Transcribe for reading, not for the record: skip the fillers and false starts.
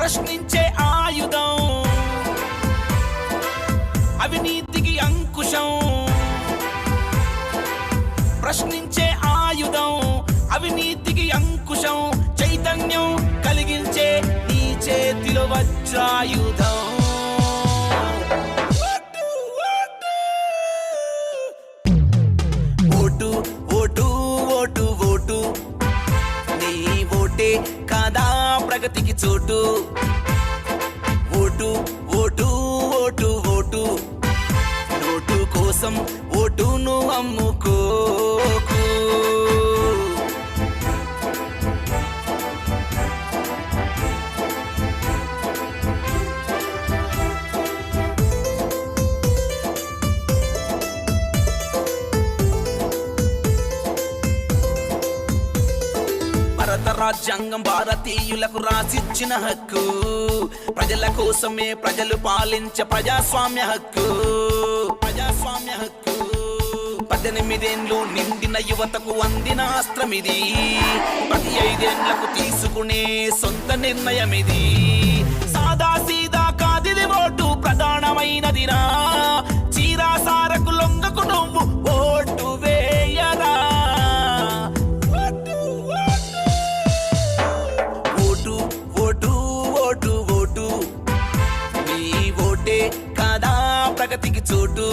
ప్రశ్నించే ఆయుధం, అవినీతికి అంకుశం. ప్రశ్నించే ఆయుధం, అవినీతికి అంకుశం. చైతన్యం కలిగించే నీ చేతిలో వజ్రాయుధం. ఓటు ఓటు ఓటు ఓటు, నీ ఓటే కాదా ప్రగతికి చోటు. Vote vote vote vote, note కోసం ఓటును అమ్ముకోకు. భారత రాజ్యాంగం భారతీయులకు రాసిచ్చిన హక్కు, ప్రజల కోసమే ప్రజలు పాలించే ప్రజాస్వామ్య హక్కు. ప్రజాస్వామ్య హక్కు 18 ఏళ్ళు నిండిన యువతకు అందిన అస్త్రమిది. ప్రతి 5 ఏళ్లకు తీసుకునే సొంత నిర్ణయమిది. సాదా సీదా కాదిది ఓటు, ప్రధానమైనదిరా. చీరాసారకు లొంగకు నువ్వు ఓటు వేయరా. ఓటు ఓటు ఓటు ఓటు, నీ ఓటే కాదా ప్రగతికి చోటు.